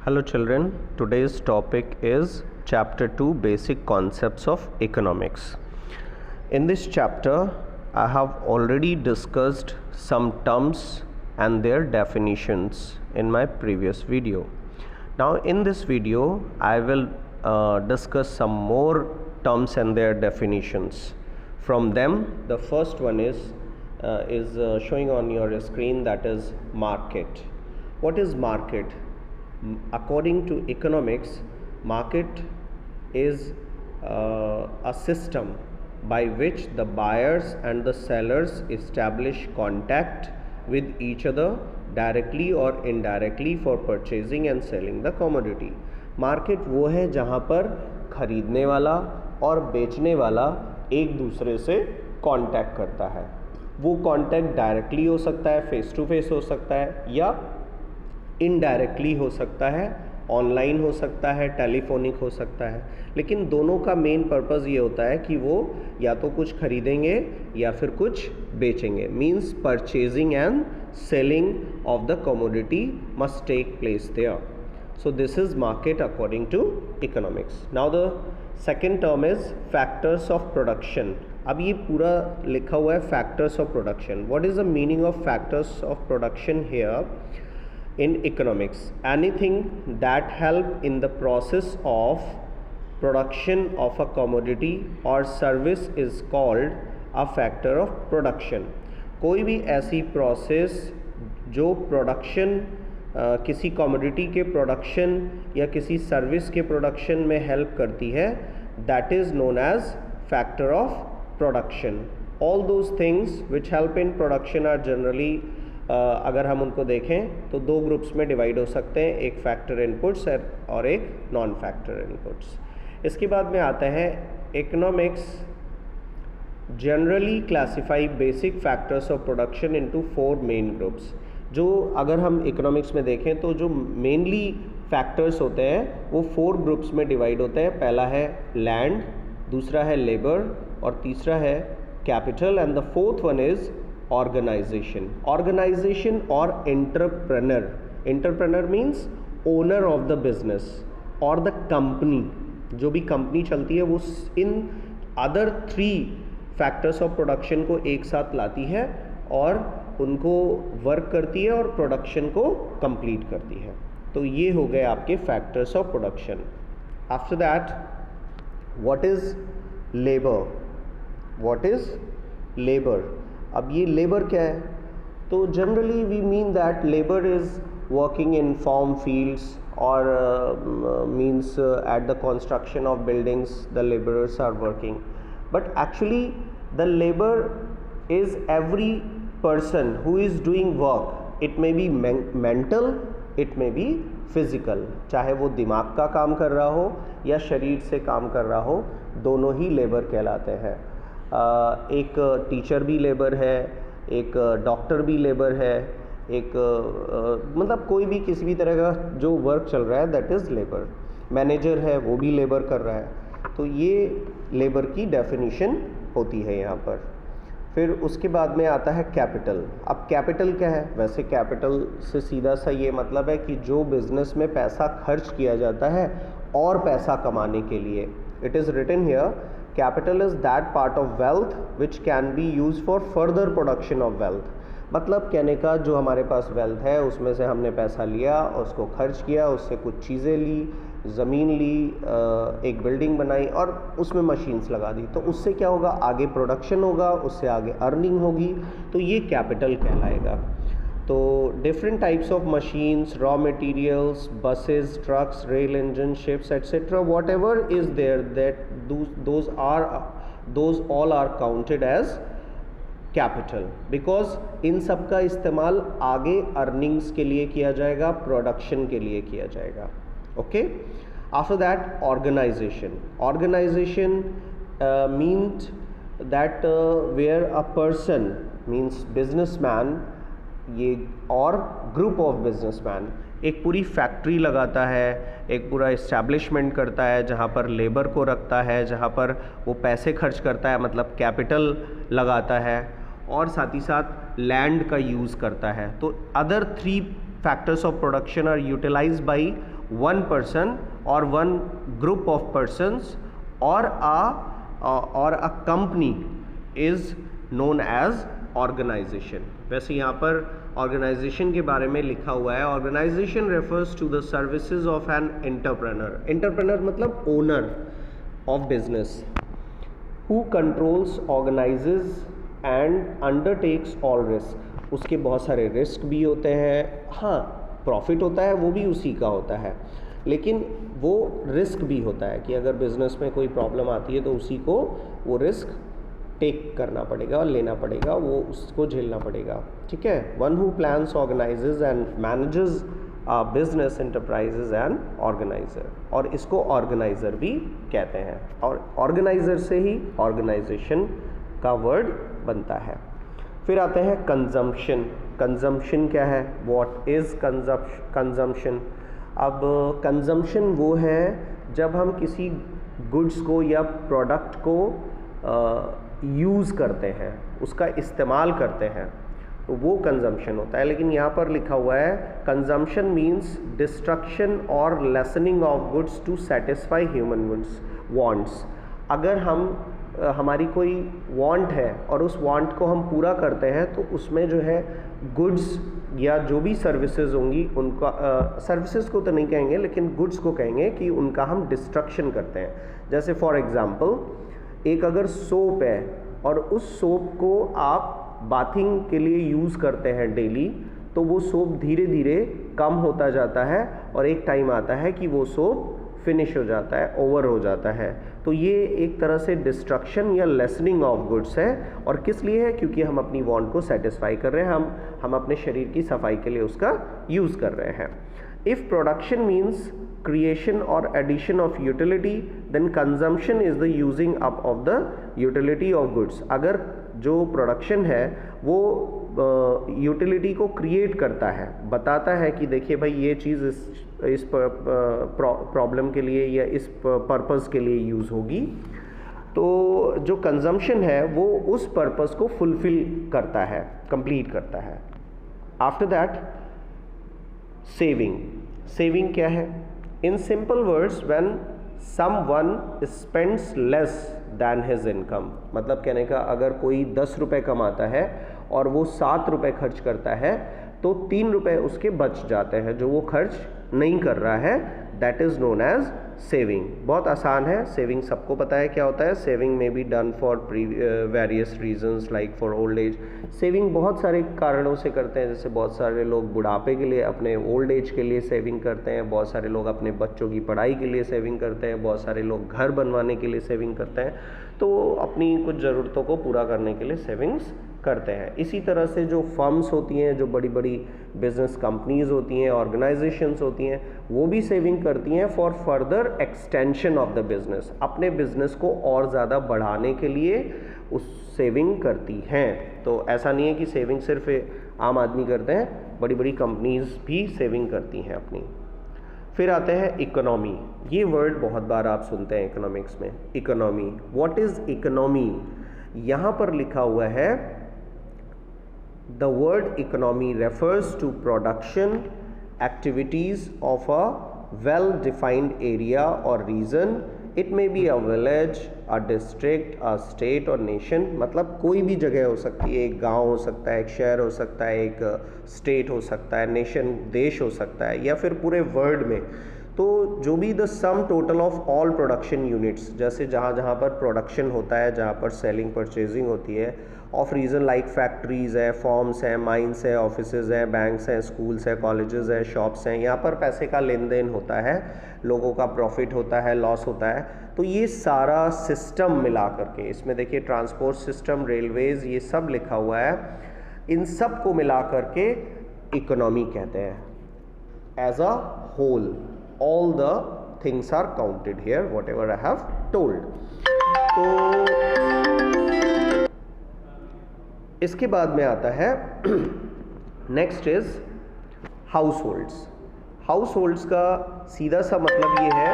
Hello children, today's topic is chapter 2 basic concepts of economics. In this chapter I have already discussed some terms and their definitions in my previous video. Now in this video I will discuss some more terms and their definitions. From them the first one is showing on your screen, that is market. What is market? According to economics, market is a system by which the buyers and the sellers establish contact with each other directly or indirectly for purchasing and selling the commodity. Market वो है जहाँ पर खरीदने वाला और बेचने वाला एक दूसरे से कांटेक्ट करता है. वो कांटेक्ट डायरेक्टली हो सकता है, फेस टू फेस हो सकता है, या इनडायरेक्टली हो सकता है, ऑनलाइन हो सकता है, टेलीफोनिक हो सकता है. लेकिन दोनों का मेन पर्पस ये होता है कि वो या तो कुछ खरीदेंगे या फिर कुछ बेचेंगे. Means purchasing and selling of the commodity must take place there. So this is market according to economics. Now the second term is factors of production. अब ये पूरा लिखा हुआ है factors of production. What is the meaning of factors of production here? In economics, anything that help in the process of production of a commodity or service is called a factor of production. कोई भी ऐसी process जो production किसी commodity के production या किसी service के production में हेल्प करती है, that is known as factor of production. All those things which help in production are generally अगर हम उनको देखें तो दो ग्रुप्स में डिवाइड हो सकते हैं, एक फैक्टर इनपुट्स और एक नॉन फैक्टर इनपुट्स. इसके बाद में आता है economics generally classify basic factors of production into 4 main groups. जो अगर हम इकोनॉमिक्स में देखें तो जो मेनली फैक्टर्स होते हैं वो 4 ग्रुप्स में डिवाइड होते हैं. पहला है लैंड, दूसरा है लेबर और तीसरा है capital, and the fourth one is organisation. Organisation और entrepreneur. Entrepreneur means owner of the business और द कंपनी. जो भी कंपनी चलती है वो इन अदर 3 फैक्टर्स ऑफ प्रोडक्शन को एक साथ लाती है और उनको वर्क करती है और प्रोडक्शन को कंप्लीट करती है. तो ये हो गए आपके factors of production. After that what is labour? What is labour? अब ये लेबर क्या है? तो generally we mean that labour is working in farm fields और means at the construction of buildings the labourers are working. But actually the labour is every person who is doing work. It may be mental, it may be physical. चाहे वो दिमाग का काम कर रहा हो या शरीर से काम कर रहा हो, दोनों ही लेबर कहलाते हैं. एक टीचर भी लेबर है, एक डॉक्टर भी लेबर है, एक मतलब कोई भी किसी भी तरह का जो वर्क चल रहा है दैट इज़ लेबर. मैनेजर है वो भी लेबर कर रहा है. तो ये लेबर की डेफिनेशन होती है यहाँ पर. फिर उसके बाद में आता है कैपिटल. अब कैपिटल क्या है? वैसे कैपिटल से सीधा सा ये मतलब है कि जो बिज़नेस में पैसा खर्च किया जाता है और पैसा कमाने के लिए. It is written here, capital is that part of wealth which can be use for further production of wealth. मतलब कहने का जो हमारे पास वेल्थ है उसमें से हमने पैसा लिया, उसको खर्च किया, उससे कुछ चीज़ें ली, ज़मीन ली, एक बिल्डिंग बनाई और उसमें मशीन्स लगा दी. तो उससे क्या होगा? आगे प्रोडक्शन होगा, उससे आगे अर्निंग होगी. तो ये कैपिटल कहलाएगा. तो different types of machines, raw materials, buses, trucks, rail engine, ships etcetera, what ever is there, that those all are counted as capital. Because इन सब का इस्तेमाल आगे अर्निंग्स के लिए किया जाएगा, प्रोडक्शन के लिए किया जाएगा. Okay, after that organization. Organization means that where a person means businessman ये और group of businessman एक पूरी फैक्ट्री लगाता है, एक पूरा इस्टेब्लिशमेंट करता है जहाँ पर लेबर को रखता है, जहाँ पर वो पैसे खर्च करता है, मतलब कैपिटल लगाता है, और साथ ही साथ लैंड का यूज़ करता है. तो other 3 factors of production are utilized by one person or one group of persons or a company is known as organization। वैसे यहाँ पर ऑर्गेनाइजेशन के बारे में लिखा हुआ है, organisation refers to the services of an entrepreneur. Entrepreneur मतलब owner of business, who controls, organises and undertakes all risk. उसके बहुत सारे रिस्क भी होते हैं, हाँ प्रॉफिट होता है वो भी उसी का होता है, लेकिन वो रिस्क भी होता है कि अगर बिजनेस में कोई प्रॉब्लम आती है तो उसी को वो रिस्क टेक करना पड़ेगा और लेना पड़ेगा, वो उसको झेलना पड़ेगा, ठीक है। One who plans, organises and manages business enterprises and organiser, और इसको ऑर्गेनाइजर भी कहते हैं, और ऑर्गेनाइजर से ही ऑर्गेनाइजेशन का वर्ड बनता है। फिर आते हैं कंजम्पशन। कंजम्पशन क्या है? What is consumption? अब कंजम्पशन वो है जब हम किसी गुड्स को या प्रोडक्ट को यूज़ करते हैं, उसका इस्तेमाल करते हैं, तो वो कंजम्पशन होता है। लेकिन यहाँ पर लिखा हुआ है कंजम्पशन मीन्स डिस्ट्रक्शन और lessening of goods to satisfy human wants. अगर हमारी कोई वांट है और उस वांट को हम पूरा करते हैं तो उसमें जो है गुड्स या जो भी सर्विसेज होंगी उनका, सर्विसेज को तो नहीं कहेंगे लेकिन गुड्स को कहेंगे कि उनका हम डिस्ट्रक्शन करते हैं। जैसे फॉर एग्जांपल एक अगर सोप है और उस सोप को आप बाथिंग के लिए यूज़ करते हैं डेली, तो वो सोप धीरे धीरे कम होता जाता है और एक टाइम आता है कि वो सोप फिनिश हो जाता है, ओवर हो जाता है। तो ये एक तरह से डिस्ट्रक्शन या लेसनिंग ऑफ गुड्स है। और किस लिए है? क्योंकि हम अपनी वांट को सेटिस्फाई कर रहे हैं, हम अपने शरीर की सफाई के लिए उसका यूज़ कर रहे हैं। If production means creation or addition of utility, then consumption is the using up of the utility of goods। अगर जो प्रोडक्शन है वो यूटिलिटी को क्रिएट करता है, बताता है कि देखिए भाई ये चीज़ इस प्रॉब्लम के लिए या इस पर्पज़ के लिए यूज़ होगी, तो जो कंजम्पशन है वो उस पर्पज़ को फुलफिल करता है, कंप्लीट करता है। After that saving. सेविंग क्या है? In simple words, when someone spends less than his income, मतलब कहने का अगर कोई 10 रुपये कमाता है और वो 7 रुपये खर्च करता है तो 3 रुपये उसके बच जाते हैं जो वो खर्च नहीं कर रहा है, that is known as saving. बहुत आसान है, सेविंग सबको पता है क्या होता है। सेविंग में be done for various reasons like for old age. Saving बहुत सारे कारणों से करते हैं, जैसे बहुत सारे लोग बुढ़ापे के लिए, अपने ओल्ड एज के लिए सेविंग करते हैं, बहुत सारे लोग अपने बच्चों की पढ़ाई के लिए सेविंग करते हैं, बहुत सारे लोग घर बनवाने के लिए सेविंग करते हैं, तो अपनी कुछ ज़रूरतों को पूरा करने के लिए सेविंग्स करते हैं। इसी तरह से जो फर्म्स होती हैं, जो बड़ी बड़ी बिजनेस कंपनीज होती हैं, ऑर्गेनाइजेशंस होती हैं, वो भी सेविंग करती हैं for further extension of the business. अपने बिजनेस को और ज़्यादा बढ़ाने के लिए उस सेविंग करती हैं। तो ऐसा नहीं है कि सेविंग सिर्फ आम आदमी करते हैं, बड़ी बड़ी कंपनीज भी सेविंग करती हैं अपनी। फिर आते हैं इकोनॉमी। ये वर्ड बहुत बार आप सुनते हैं इकोनॉमिक्स में, इकोनॉमी। What is economy? यहाँ पर लिखा हुआ है The word economy refers to production activities of a well-defined area or region. It may be a village, a district, a state or nation। मतलब कोई भी जगह हो सकती है, एक गांव हो सकता है, एक शहर हो सकता है, एक स्टेट हो सकता है, नेशन देश हो सकता है, या फिर पूरे वर्ल्ड में। तो जो भी the sum total of all production units, जैसे जहाँ जहाँ पर प्रोडक्शन होता है, जहाँ पर सेलिंग परचेजिंग होती है, ऑफ रीज़न लाइक फैक्ट्रीज़ है, फॉर्म्स हैं, माइंस है, ऑफिसेज हैं, बैंक्स हैं, स्कूल्स हैं, कॉलेजेस हैं, शॉप्स हैं, यहाँ पर पैसे का लेन देन होता है, लोगों का प्रॉफिट होता है, लॉस होता है। तो ये सारा सिस्टम मिला करके, इसमें देखिए ट्रांसपोर्ट सिस्टम, रेलवेज़, ये सब लिखा हुआ है, इन सब को मिला करके इकोनॉमी कहते हैं। As a whole all the things are counted here, whatever I have told। तो इसके बाद में आता है next is house holds. House holds का सीधा सा मतलब ये है